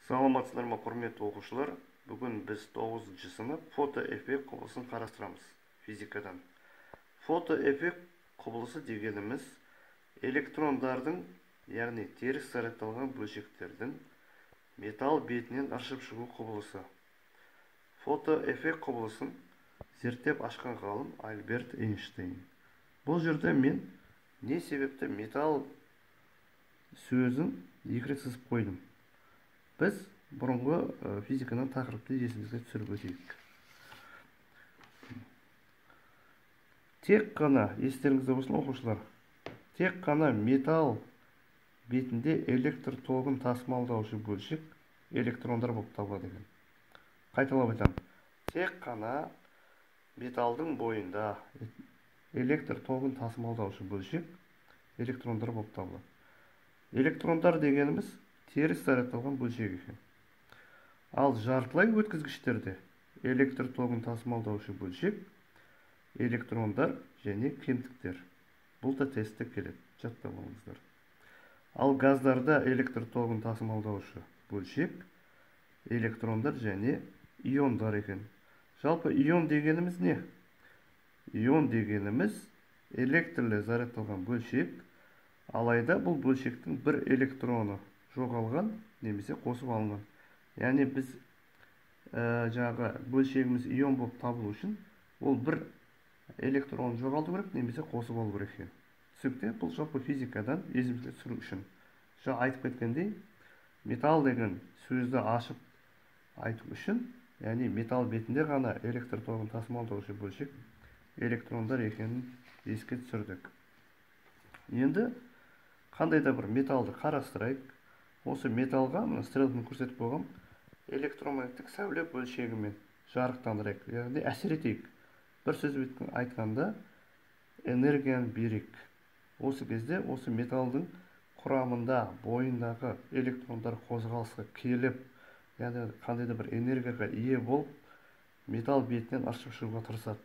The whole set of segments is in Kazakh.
Саламатсыздар ма, құрметті оқушылар? Бүгін біз 9-шы сынып фотоэффект құбылысын қарастырамыз физикадан. Фотоэффект құбылысы дегеніміз электрондардың, яғни теріс зарядталған бөлшектердің металл бетінен ыршып шығу құбылысы. Фотоэффект құбылысын зерттеп ашқан ғалым Альберт Эйнштейн. Бұл жерде мен не себепті металл сөзін екі рет сызып қойдым. Біз бұрынғы физиканың тақырыпты есімізге түсіріп өтейік. Тек қана, естеріңізде болсын оқушылар, тек қана металл бетінде электр тогын тасымалдаушы бөлшек электрондар болып табылады екен. Қайталап айтамын. Тек қана металлдың бойында электр тогын тасымалдаушы бөлшек электрондар болып табылады. Электрондар дегеніміз теріс зарядталған бөлшек екен. Ал жартылай өткізгіштерде электр тогын тасымалдаушы бөлшек электрондар және кемтіктер. Бұл да тестте келеді, жаттап алыңыздар. Ал газдарда электр тогын тасымалдаушы бөлшек электрондар және иондар екен. Жалпы ион дегеніміз не? Ион дегеніміз электрлі зарядталған бөлшек, алайда бұл бөлшектің бір электроны жоғалған немесе қосып алынған. Яғни біз жаңағы бөлшегіміз ион болып табылу үшін ол бір электрон жоғалту керек немесе қосып алу керек екен. Түсінікті? Бұл жалпы физикадан есімізге түсіру үшін. Жаңа айтып кеткендей, металл деген сөзді ашып айту үшін, яғни металл бетінде ғана электр тогын тасымалдаушы бөлшек электрондар екенін еске түсірдік. Енді қандай да бір металлды қарастырайық. Осы металлға стрелкамен көрсетіп қойған электромагниттік сәуле бөлшегімен жарықтандырайық, яғни әсер етейік. Бір сөзбен айтқанда энергияны берейік. Осы кезде осы металлдың құрамында бойындағы электрондар қозғалысқа келіп, яғни қандай да бір энергияға ие болып, металл бетінен ыршып шығуға тырысады.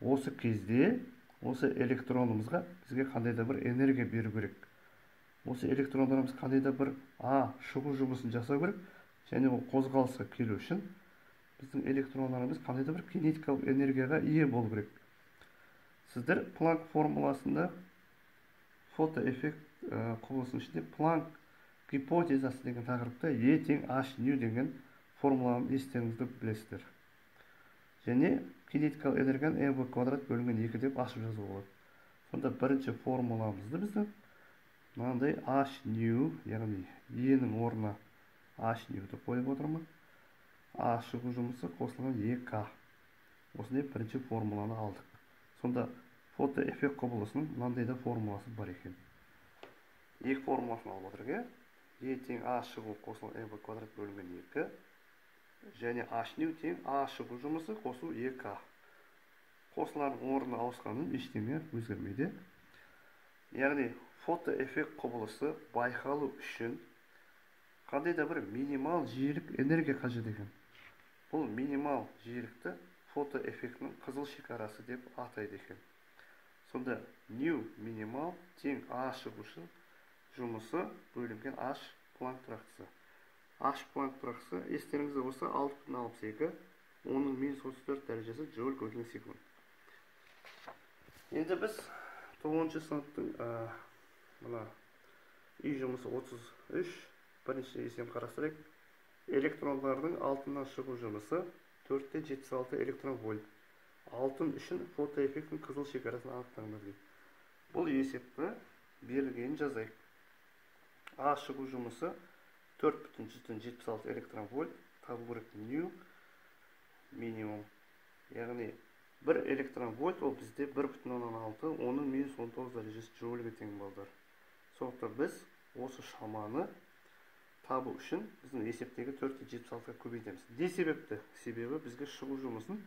Осы кезде осы электронымызға бізге қандай да бір энергия беру керек. Осы электрондарымыз қандай да бір шығу жұмысын жасау керек, және ол қозғалысқа келу үшін біздің электрондарымыз қандай да бір кинетикалық энергияға ие болу керек. Сіздер Планк формуласында фотоэффект құбылысының ішінде Планк гипотезасы деген тақырыпта E тең h-nu деген формуланы естеріңізде білесіздер. Және кинетикалық энергияны mv квадрат бөлінген 2 деп ашып жазуға болады. Сонда бірінші формуламызды біздің мынандай h-nu, яғни E-нің орнына h-nu-ді қойып отырмын. А шығу жұмысы қосылған EK. Осындай бірінші формуланы алдық. Сонда фотоэффект құбылысының мынандай да формуласы бар екен. Екі формуласын алып отырық. E тең A шығу қосылған mv квадрат бөлінген 2 және h-nu тең A шығу жұмысы қосу EK. Қосылардың орнына ауысқанын ештеңе өзгермейді. Яғни фотоэффект құбылысы байқалу үшін қандай да бір минимал жиілік энергия қажет екен. Бұл минимал жиілікті фотоэффектінің қызыл шекарасы деп атайды екен. Сонда nu минимал тең A шығушы жұмысы бөлінген h Планк тұрақтысы. H Планк тұрақтысы естеріңізде болса 6,62, оның -34 дәрежесі джоуль көтерілген секунд. Енді біз 9-шы сыныптың үй жұмысы 33, бірінші есем қарастырайық. Электрондардың алтыннан шығу жұмысы 4,76 электрон вольт. Алтын үшін фотоэффектің қызыл шекарасын анықтаңыз дейді. Бұл есепті берілгенін жазайық. А шығу жұмысы 4,76 электрон вольт, табу керек nu минимум. Яғни 1 электрон вольт ол бізде 1,16, оның -19 дәрежесі джоульге тең балдар. Сондықтан біз осы шаманы табу үшін біздің есептегі 4,76-ға көбейтеміз. Не себепті? Себебі бізге шығу жұмысын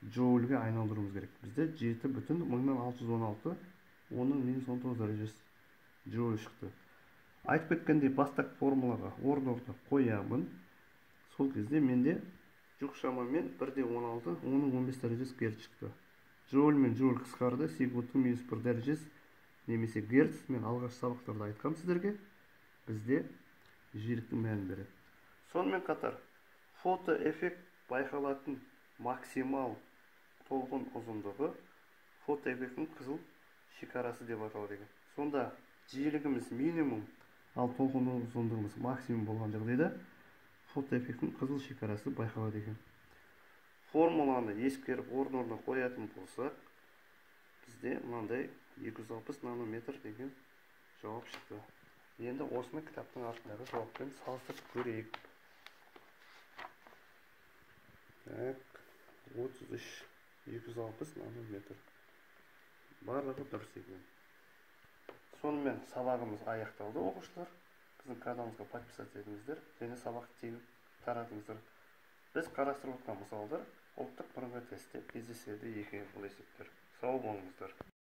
джоульге айналдыруымыз керек. Бізде 7,1616, оның -19 дәрежесі джоуль шықты. Айтып кеткендей бастық формулаға орын-орта қоямын. Сол кезде менде жүк шамамен 1,16, оның 15 дәрежесі герц шықты. Джоуль мен джоуль қысқарды, секундтың -1 дәрежесі немесе герц. Мен алғаш сабақтарда айтқам сіздерге, бізде жиіліктің мәнін береді. Сонымен қатар фотоэффект байқалатын максимал толқын ұзындығы фотоэффектің қызыл шекарасы деп аталады екен. Сонда жиілігіміз минимум, ал толқын ұзындығымыз максимум болған жағдайда фотоэффектің қызыл шекарасы байқалады екен. Формуланы ескеріп орнына қоятын болсақ, бізде мынандай 260 нанометр деген жауап шықты. Енді осыны кітаптың артындағы жауаппен салыстырып көрейік. 33 260 нанометр. Барлығы дұрыс екен. Сонымен сабағымыз аяқталды, оқушылар. Біздің каналымызға подписаться етіңіздер және сабақты тегін таратыңыздар. Біз қарастырып отқан мысалдар ұлттық бірыңғай тестте кездеседі екен бұл есептер. Сау болыңыздар.